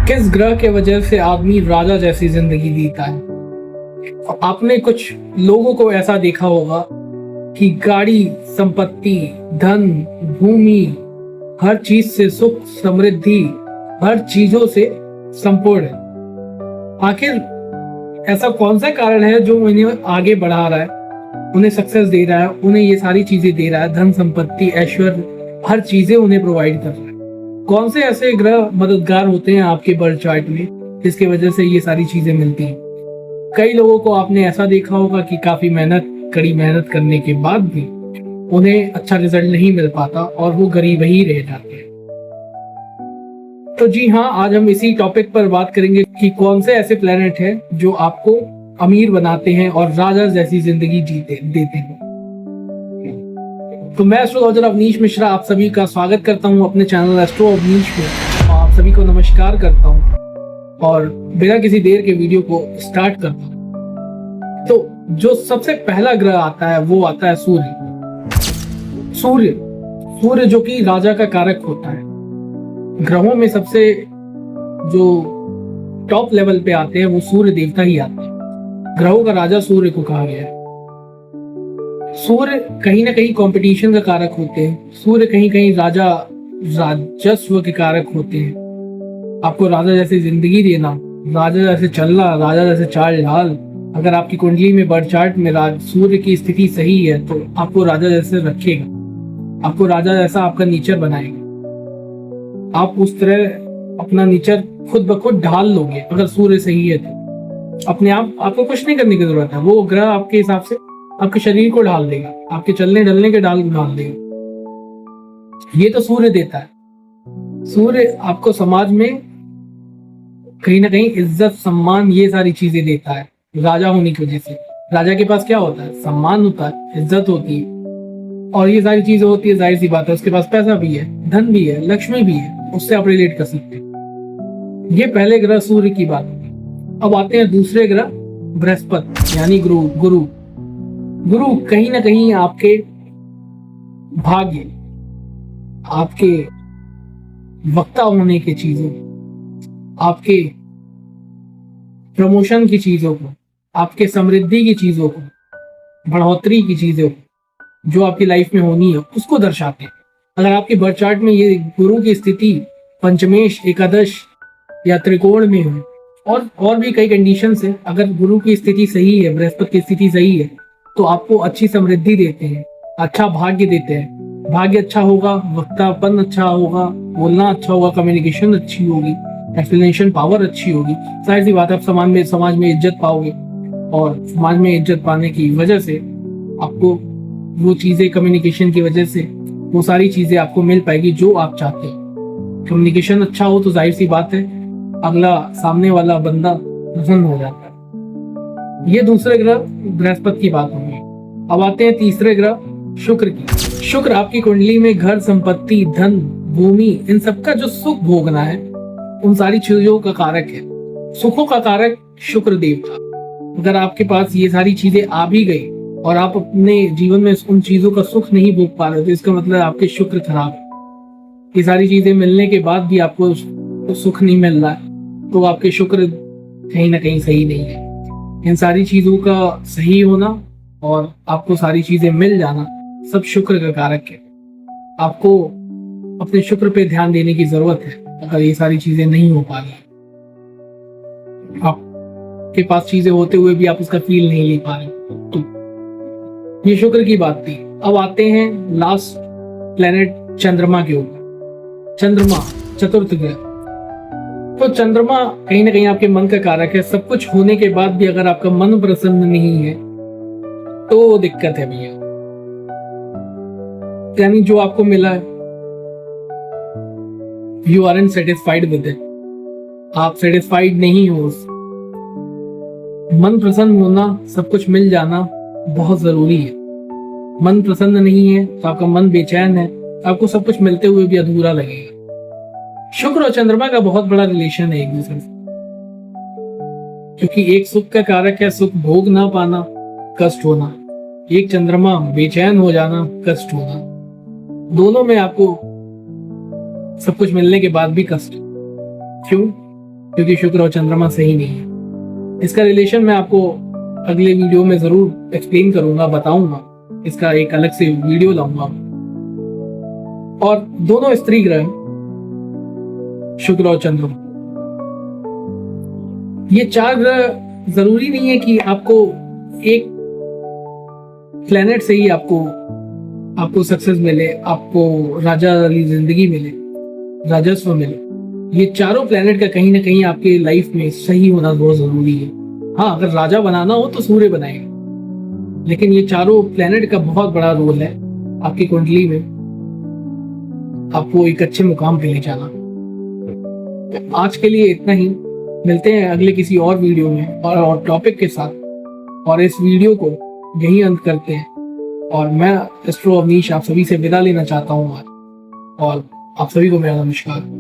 किस ग्रह के वजह से आदमी राजा जैसी जिंदगी जीता है। आपने कुछ लोगों को ऐसा देखा होगा कि गाड़ी, संपत्ति, धन, भूमि, हर चीज से सुख, समृद्धि, हर चीजों से संपूर्ण है। आखिर ऐसा कौन सा कारण है जो उन्हें आगे बढ़ा रहा है, उन्हें सक्सेस दे रहा है, उन्हें ये सारी चीजें दे रहा है, धन, संपत्ति, ऐश्वर्य, हर चीजें उन्हें प्रोवाइड कर रहा है। कौन से ऐसे ग्रह मददगार होते हैं आपके बर्थ चार्ट में जिसकी वजह से ये सारी चीजें मिलती हैं। कई लोगों को आपने ऐसा देखा होगा कि काफी कड़ी मेहनत करने के बाद भी उन्हें अच्छा रिजल्ट नहीं मिल पाता और वो गरीब ही रह जाते हैं। तो जी हाँ, आज हम इसी टॉपिक पर बात करेंगे कि कौन से ऐसे प्लेनेट हैं जो आपको अमीर बनाते हैं और राजा जैसी जिंदगी देते हैं। तो मैं एस्ट्रोलॉजर अवनीश मिश्रा आप सभी का स्वागत करता हूं अपने चैनल एस्ट्रो अवनीश में। आप सभी को नमस्कार करता हूं और बिना किसी देर के वीडियो को स्टार्ट करता हूं। तो जो सबसे पहला ग्रह आता है वो आता है सूर्य जो कि राजा का कारक होता है। ग्रहों में सबसे जो टॉप लेवल पे आते हैं वो सूर्य देवता ही आते हैं। ग्रहों का राजा सूर्य को कहा गया है। सूर्य कहीं ना कहीं कंपटीशन का कारक होते हैं। सूर्य कहीं कहीं राजस्व के कारक होते हैं। आपको राजा जैसी जिंदगी देना, राजा जैसे चलना, राजा जैसे चाल ढाल। अगर आपकी कुंडली में बर्थ चार्ट में सूर्य की स्थिति सही है तो आपको राजा जैसे रखेगा, आपको राजा जैसा आपका नेचर बनाएगा। आप उस तरह अपना नेचर खुद ब खुद ढाल लोगे अगर सूर्य सही है तो। अपने आप आपको कुछ नहीं करने की जरूरत है, वो ग्रह आपके हिसाब से आपके शरीर को ढाल देगा, आपके चलने ढलने के ढाल देगा। ये तो सूर्य देता है। सूर्य आपको समाज में कहीं ना कहीं इज्जत, सम्मान, ये सारी चीजें देता है राजा होने की वजह से। राजा के पास क्या होता है? सम्मान होता है, इज्जत होती है और ये सारी चीजें होती है। जाहिर सी बात है उसके पास पैसा भी है, धन भी है, लक्ष्मी भी है, उससे आप रिलेट कर सकते हैं। ये पहले ग्रह सूर्य की बात होगी। अब आते हैं दूसरे ग्रह बृहस्पति यानी गुरु। गुरु कहीं ना कहीं आपके भाग्य, आपके वक्ता होने की चीजों, आपके प्रमोशन की चीजों को, आपके समृद्धि की चीजों को, बढ़ोतरी की चीजों को जो आपकी लाइफ में होनी है उसको दर्शाते हैं। अगर आपके बर्थ चार्ट में ये गुरु की स्थिति पंचमेश, एकादश या त्रिकोण में हो और भी कई कंडीशन है, अगर गुरु की स्थिति सही है, बृहस्पति की स्थिति सही है तो आपको अच्छी समृद्धि देते हैं, अच्छा भाग्य देते हैं। भाग्य अच्छा होगा, वक्तापन अच्छा होगा, बोलना अच्छा होगा, कम्युनिकेशन अच्छी होगी, एक्सप्लेनेशन पावर अच्छी होगी। जाहिर सी बात है आप समाज में इज्जत पाओगे और समाज में इज्जत पाने की वजह से आपको वो चीजें, कम्युनिकेशन की वजह से वो सारी चीजें आपको मिल पाएगी जो आप चाहते हैं। कम्युनिकेशन अच्छा हो तो जाहिर सी बात है अगला सामने वाला बंदा प्रसन्न हो जाता है। ये दूसरे ग्रह बृहस्पति की बात होगी। अब आते हैं तीसरे ग्रह शुक्र की। शुक्र आपकी कुंडली में घर, संपत्ति, धन, भूमि, इन सबका जो सुख भोगना है उन सारी चीजों का कारक है। सुखों का कारक शुक्र देवता। अगर आपके पास ये सारी चीजें आ भी गई और आप अपने जीवन में उन चीजों का सुख नहीं भोग पा रहे तो इसका मतलब आपके शुक्र खराब है। ये सारी चीजें मिलने के बाद भी आपको सुख नहीं मिल रहा है तो आपके शुक्र कहीं ना कहीं सही नहीं है। इन सारी चीजों का सही होना और आपको सारी चीजें मिल जाना सब शुक्र का कारक है। आपको अपने शुक्र पे ध्यान देने की जरूरत है। अगर ये सारी चीजें नहीं हो पा रही, आपके पास चीजें होते हुए भी आप उसका फील नहीं ले पा रहे तो ये शुक्र की बात थी। अब आते हैं लास्ट प्लेनेट चंद्रमा के ऊपर। चंद्रमा चतुर्थ ग्रह। तो चंद्रमा कहीं ना कहीं आपके मन का कारक है। सब कुछ होने के बाद भी अगर आपका मन प्रसन्न नहीं है तो दिक्कत है भैया। यानी जो आपको मिला है you are and satisfied with it, आप सेटिस्फाइड नहीं हो। मन प्रसन्न होना, सब कुछ मिल जाना बहुत जरूरी है। मन प्रसन्न नहीं है तो आपका मन बेचैन है, आपको सब कुछ मिलते हुए भी अधूरा लगेगा। शुक्र और चंद्रमा का बहुत बड़ा रिलेशन है एक दूसरे से, क्योंकि एक सुख का कारक है सुख भोग ना पाना, कष्ट होना। एक चंद्रमा बेचैन हो जाना, कष्ट होना। दोनों में आपको सब कुछ मिलने के बाद भी कष्ट। क्यों? क्योंकि शुक्र और चंद्रमा सही नहीं है। इसका रिलेशन मैं आपको अगले वीडियो में जरूर एक्सप्लेन करूंगा, बताऊंगा, इसका एक अलग से वीडियो लाऊंगा। और दोनों स्त्री ग्रह शुक्र और चंद्रमा, ये 4 ग्रह जरूरी नहीं है कि आपको एक प्लेनेट से ही आपको सक्सेस मिले, आपको राजा वाली जिंदगी मिले, राजस्व मिले। ये चारों प्लेनेट का कहीं ना कहीं आपके लाइफ में सही होना बहुत जरूरी है। हाँ, अगर राजा बनाना हो तो सूर्य बनाएगा, लेकिन ये चारों प्लेनेट का बहुत बड़ा रोल है आपकी कुंडली में आपको एक अच्छे मुकाम पे ले जाना। तो आज के लिए इतना ही, मिलते हैं अगले किसी और वीडियो में और टॉपिक के साथ। और इस वीडियो को यही अंत करते हैं। और मैं एस्ट्रो अवनीश आप सभी से विदा लेना चाहता हूँ आज, और आप सभी को मेरा नमस्कार।